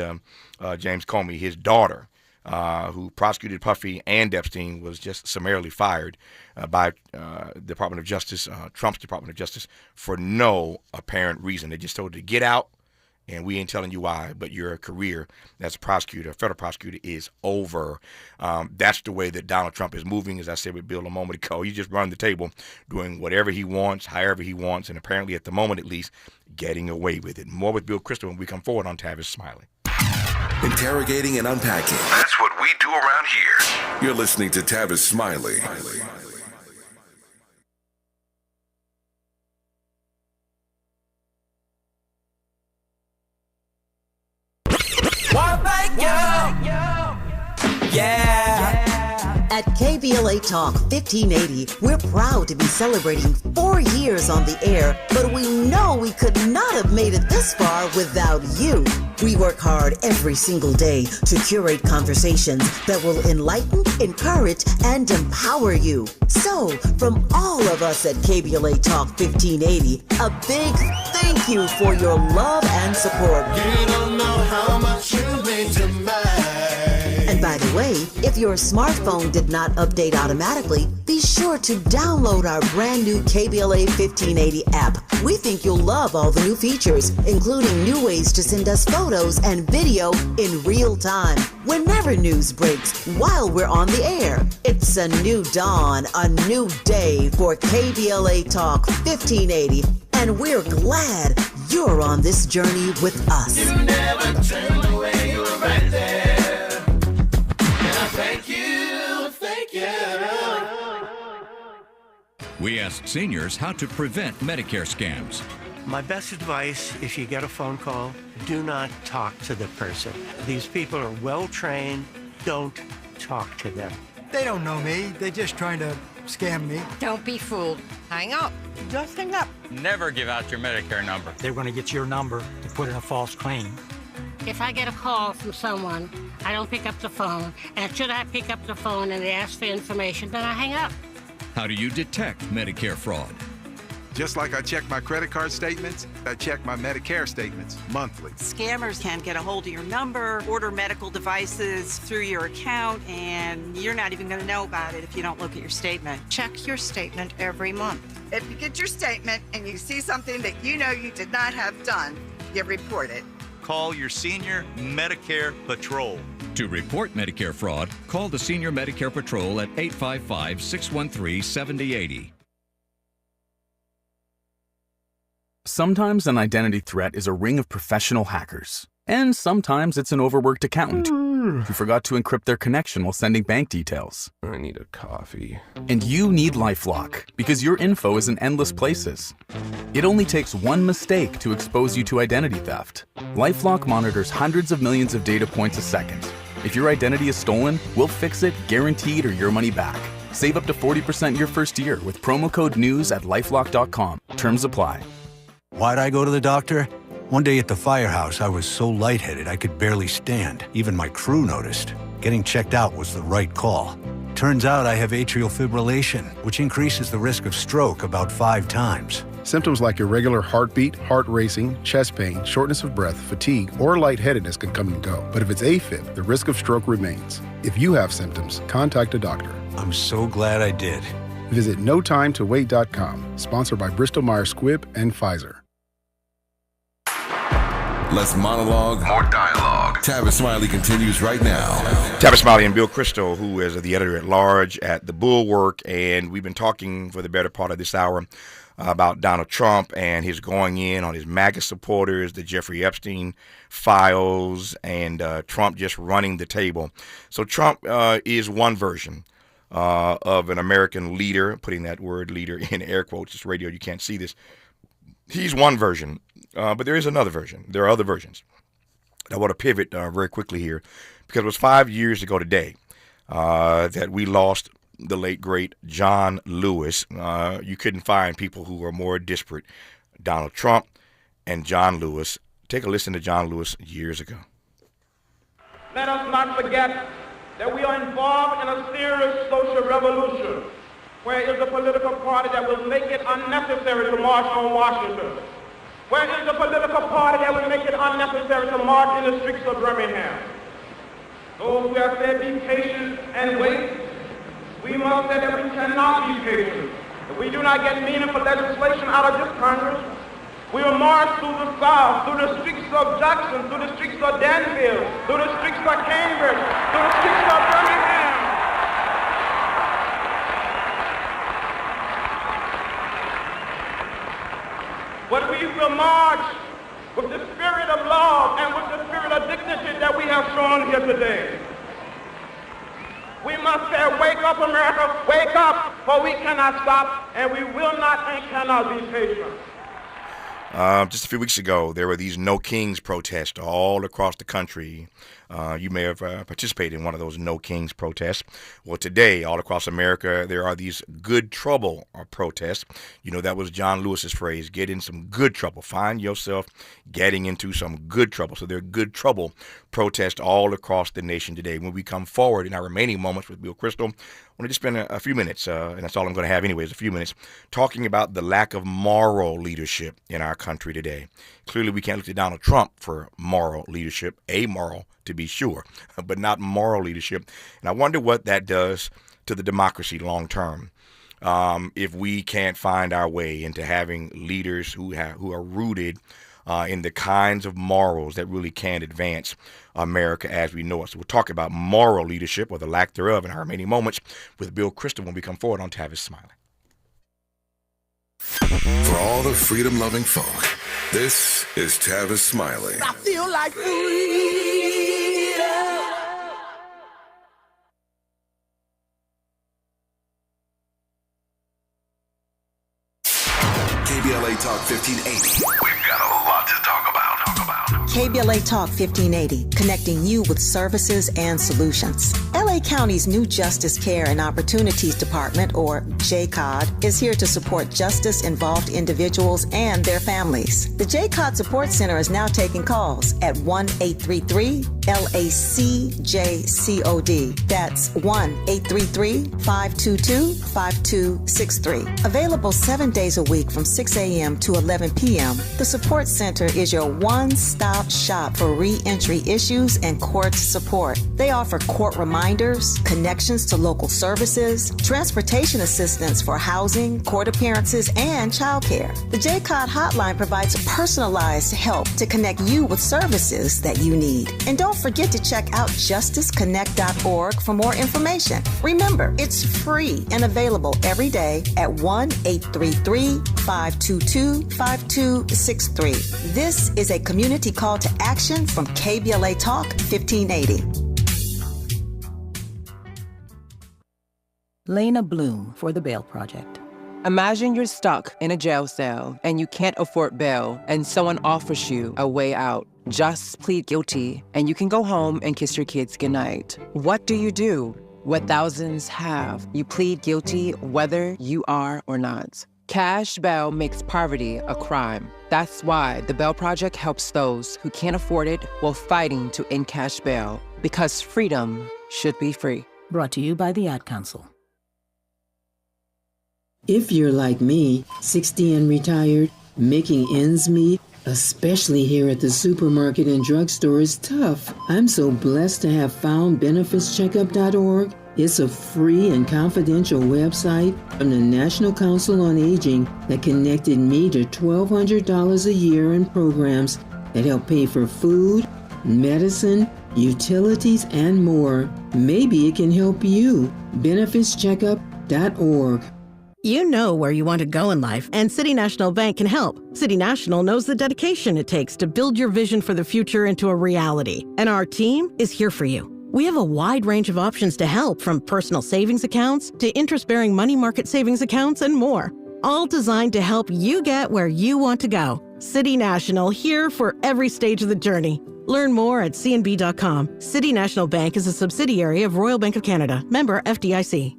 James Comey, his daughter, who prosecuted Puffy and Epstein, was just summarily fired by Department of Justice, Trump's Department of Justice, for no apparent reason. They just told her to get out, and we ain't telling you why, but your career as a prosecutor, a federal prosecutor, is over. That's the way that Donald Trump is moving, as I said with Bill a moment ago. He just run the table, doing whatever he wants, however he wants, and apparently at the moment at least, getting away with it. More with Bill Kristol when we come forward on Tavis Smiley. Interrogating and unpacking. That's what we do around here. You're listening to Tavis Smiley. At KBLA Talk 1580, we're proud to be celebrating 4 years on the air, but we know we could not have made it this far without you. We work hard every single day to curate conversations that will enlighten, encourage, and empower you. So, from all of us at KBLA Talk 1580, a big thank you for your love and support. You don't know how much you mean to me. And by the way, if your smartphone did not update automatically, be sure to download our brand new KBLA 1580 app. We think you'll love all the new features, including new ways to send us photos and video in real time, whenever news breaks, while we're on the air. It's a new dawn, a new day for KBLA Talk 1580, and we're glad you're on this journey with us. You never turned away, you were right there. Thank you, thank you. We asked seniors how to prevent Medicare scams. My best advice, if you get a phone call, do not talk to the person. These people are well trained. Don't talk to them. They don't know me. They're just trying to scam me. Don't be fooled. Hang up. Just hang up. Never give out your Medicare number. They're going to get your number to put in a false claim. If I get a call from someone, I don't pick up the phone. And should I pick up the phone and they ask for information, then I hang up. How do you detect Medicare fraud? Just like I check my credit card statements, I check my Medicare statements monthly. Scammers can get a hold of your number, order medical devices through your account, and you're not even going to know about it if you don't look at your statement. Check your statement every month. If you get your statement and you see something that you know you did not have done, you report it. Call your Senior Medicare Patrol. To report Medicare fraud, call the Senior Medicare Patrol at 855-613-7080. Sometimes an identity threat is a ring of professional hackers. And sometimes it's an overworked accountant who forgot to encrypt their connection while sending bank details. I need a coffee. And you need LifeLock, because your info is in endless places. It only takes one mistake to expose you to identity theft. LifeLock monitors hundreds of millions of data points a second. If your identity is stolen, we'll fix it, guaranteed, or your money back. Save up to 40% your first year with promo code NEWS at LifeLock.com. Terms apply. Why'd I go to the doctor? One day at the firehouse, I was so lightheaded I could barely stand. Even my crew noticed. Getting checked out was the right call. Turns out I have atrial fibrillation, which increases the risk of stroke about 5 times. Symptoms like irregular heartbeat, heart racing, chest pain, shortness of breath, fatigue, or lightheadedness can come and go. But if it's AFib, the risk of stroke remains. If you have symptoms, contact a doctor. I'm so glad I did. Visit NoTimeToWait.com, sponsored by Bristol-Myers Squibb and Pfizer. Less monologue, more dialogue. Tavis Smiley continues right now. Tavis Smiley and Bill Kristol, who is the editor-at-large at the Bulwark, and we've been talking for the better part of this hour about Donald Trump and his going in on his MAGA supporters, the Jeffrey Epstein files, and Trump just running the table. So Trump is one version of an American leader, putting that word leader in air quotes. It's radio, you can't see this. He's one version, but there is another version. There are other versions. I want to pivot very quickly here, because it was 5 years ago today that we lost the late, great John Lewis. You couldn't find people who were more disparate. Donald Trump and John Lewis. Take a listen to John Lewis years ago. Let us not forget that we are involved in a serious social revolution, where is a political party that will make it unnecessary to march on Washington? Where is the political party that will make it unnecessary to march in the streets of Birmingham? Those who have said be patient and wait, we must say that we cannot be patient. If we do not get meaningful legislation out of this Congress, we will march through the South, through the streets of Jackson, through the streets of Danville, through the streets of Cambridge, through the streets of Birmingham. But we will march with the spirit of love and with the spirit of dignity that we have shown here today. We must say, wake up, America, wake up, for we cannot stop, and we will not and cannot be patient. Just a few weeks ago, there were these No Kings protests all across the country. You may have participated in one of those No Kings protests. Well, today, all across America, there are these good trouble protests. You know, that was John Lewis's phrase, get in some good trouble. Find yourself getting into some good trouble. So there are good trouble protests all across the nation today. When we come forward in our remaining moments with Bill Kristol, I want to just spend a few minutes, and that's all I'm going to have anyways, a few minutes, talking about the lack of moral leadership in our country today. Clearly, we can't look to Donald Trump for moral leadership, amoral to be sure, but not moral leadership. And I wonder what that does to the democracy long term. If we can't find our way into having leaders who are rooted in the kinds of morals that really can advance America as we know it. So we'll talk about moral leadership, or the lack thereof, in our remaining moments with Bill Kristol when we come forward on Tavis Smiley. For all the freedom-loving folk, this is Tavis Smiley. I feel like freedom. KBLA Talk 1580. We've got a lot to talk about. KBLA Talk 1580, connecting you with services and solutions. LA County's new Justice Care and Opportunities Department, or JCOD, is here to support justice-involved individuals and their families. The JCOD Support Center is now taking calls at 1-833-LACJCOD. That's 1-833-522-5263. Available 7 days a week from 6 a.m. to 11 p.m., the Support Center is your one-stop shop for re-entry issues and court support. They offer court reminders, connections to local services, transportation assistance for housing, court appearances, and childcare. The JCOD hotline provides personalized help to connect you with services that you need. And don't forget to check out justiceconnect.org for more information. Remember, it's free and available every day at 1-833-522-5263. This is a community call to action from KBLA Talk 1580. Lena Bloom for the Bail Project. Imagine you're stuck in a jail cell and you can't afford bail, and someone offers you a way out. Just plead guilty and you can go home and kiss your kids goodnight. What do you do? What thousands have. You plead guilty whether you are or not. Cash bail makes poverty a crime. That's why the Bail Project helps those who can't afford it while fighting to end cash bail, because freedom should be free. Brought to you by the Ad Council. If you're like me, 60 and retired, making ends meet, especially here at the supermarket and drugstore, is tough. I'm so blessed to have found benefitscheckup.org. It's a free and confidential website from the National Council on Aging that connected me to $1,200 a year in programs that help pay for food, medicine, utilities, and more. Maybe it can help you. benefitscheckup.org. You know where you want to go in life, and City National Bank can help. City National knows the dedication it takes to build your vision for the future into a reality, and our team is here for you. We have a wide range of options to help, from personal savings accounts to interest-bearing money market savings accounts and more, all designed to help you get where you want to go. City National, here for every stage of the journey. Learn more at cnb.com. City National Bank is a subsidiary of Royal Bank of Canada. Member FDIC.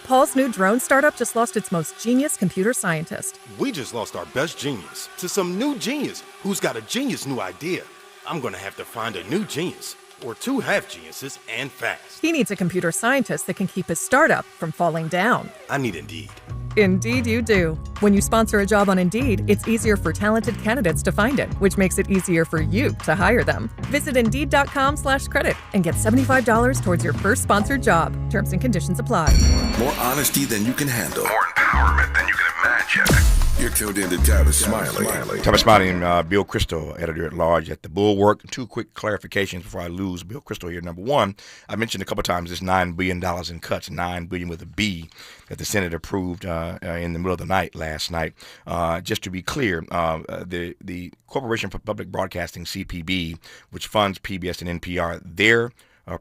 Paul's new drone startup just lost its most genius computer scientist. We just lost our best genius to some new genius who's got a genius new idea. I'm going to have to find a new genius, or two half-geniuses, and fast. He needs a computer scientist that can keep his startup from falling down. I need Indeed. Indeed you do. When you sponsor a job on Indeed, it's easier for talented candidates to find it, which makes it easier for you to hire them. Visit Indeed.com/credit and get $75 towards your first sponsored job. Terms and conditions apply. More honesty than you can handle. More empowerment than you can imagine. You're tuned in to Tavis Smiley. Tavis Smiley and Bill Kristol, editor-at-large at the Bulwark. Two quick clarifications before I lose Bill Kristol here. Number one, I mentioned a couple times this $9 billion in cuts, $9 billion with a B, that the Senate approved in the middle of the night last night. Just to be clear, the Corporation for Public Broadcasting, CPB, which funds PBS and NPR, their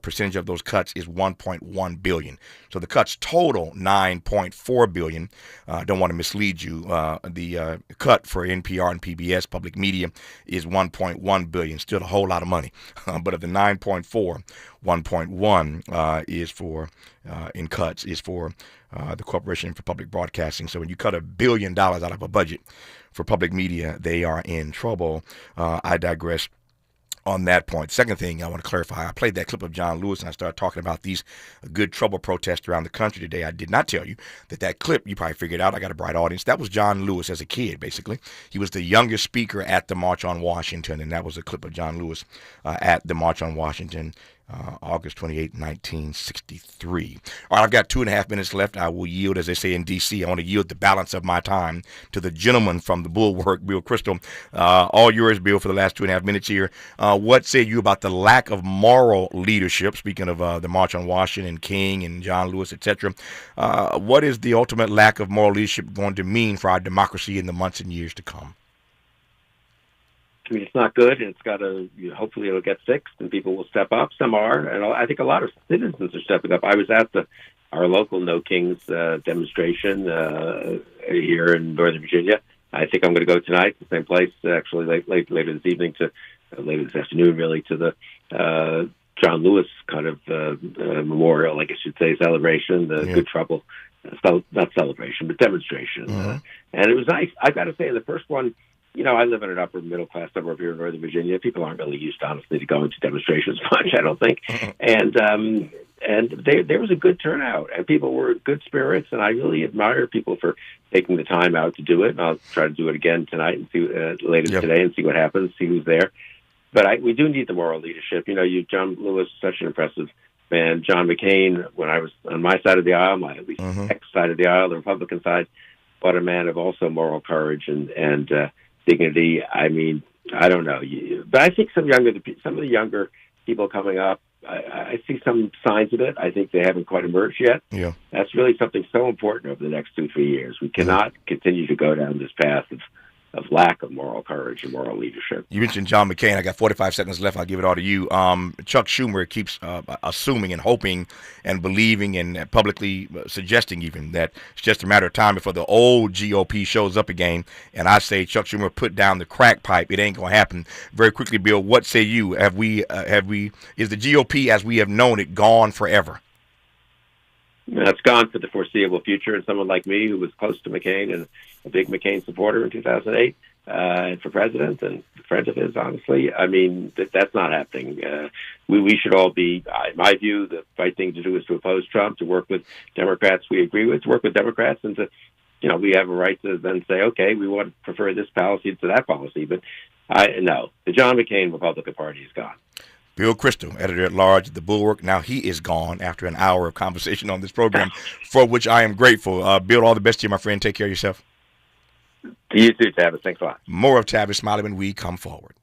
percentage of those cuts is $1.1 billion. So the cuts total $9.4 billion. Don't want to mislead you. The cut for NPR and PBS, public media, is $1.1 billion. Still a whole lot of money. But of the 9.4, 1.1 is for in cuts is for the Corporation for Public Broadcasting. So when you cut $1 billion out of a budget for public media, they are in trouble. I digress on that point. Second thing I want to clarify, I played that clip of John Lewis and I started talking about these good trouble protests around the country today. I did not tell you that clip, you probably figured out, I got a bright audience, that was John Lewis as a kid, basically. He was the youngest speaker at the March on Washington, and that was a clip of John Lewis at the March on Washington, August 28, 1963. All right, I've got 2.5 minutes left. I will yield, as they say in D.C. I want to yield the balance of my time to the gentleman from the Bulwark, Bill Kristol. All yours, Bill, for the last 2.5 minutes here. What say you about the lack of moral leadership, speaking of the March on Washington, King and John Lewis, etc.? What is the ultimate lack of moral leadership going to mean for our democracy in the months and years to come? I mean, it's not good, and it's got to, hopefully it'll get fixed, and people will step up. Some are, and I think a lot of citizens are stepping up. I was at our local No Kings demonstration here in Northern Virginia. I think I'm going to go tonight, the same place, actually later this evening, later this afternoon, really, to the John Lewis kind of memorial, I guess you'd say, celebration, the Good Trouble, not celebration, but demonstration. Mm-hmm. And it was nice. I got to say, the first one, I live in an upper middle class suburb here in Northern Virginia. People aren't really used, honestly, to going to demonstrations much, I don't think. And there was a good turnout, and people were good spirits, and I really admire people for taking the time out to do it. And I'll try to do it again tonight and see later today and see what happens, see who's there. But we do need the moral leadership. John Lewis, such an impressive man. John McCain, when I was on my side of the aisle, my at least X side of the aisle, the Republican side, but a man of also moral courage and dignity. I mean, I don't know, but I think some of the younger people coming up, I see some signs of it. I think they haven't quite emerged yet. Yeah, that's really something so important over the next 2-3 years. We cannot continue to go down this path of lack of moral courage and moral leadership. You mentioned John McCain. I got 45 seconds left. I'll give it all to you. Chuck Schumer keeps assuming and hoping and believing and publicly suggesting even that it's just a matter of time before the old GOP shows up again. And I say, Chuck Schumer, put down the crack pipe. It ain't going to happen. Very quickly, Bill, what say you? Is the GOP as we have known it gone forever? That's gone for the foreseeable future. And someone like me, who was close to McCain and a big McCain supporter in 2008, and for president and a friend of his, honestly, I mean, that's not happening. We should all be, in my view, the right thing to do is to oppose Trump, to work with Democrats we agree with, to work with Democrats, and to, we have a right to then say, okay, we want to prefer this policy to that policy. But no, the John McCain Republican Party is gone. Bill Kristol, editor-at-large at the Bulwark. Now he is gone after an hour of conversation on this program, for which I am grateful. Bill, all the best to you, my friend. Take care of yourself. To you too, Tavis. Thanks a lot. More of Tavis Smiley when we come forward.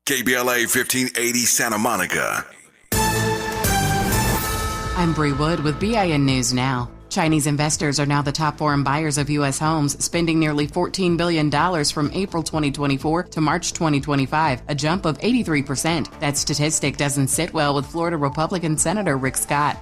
KBLA 1580 Santa Monica. I'm Bree Wood with BIN News Now. Chinese investors are now the top foreign buyers of U.S. homes, spending nearly $14 billion from April 2024 to March 2025, a jump of 83%. That statistic doesn't sit well with Florida Republican Senator Rick Scott.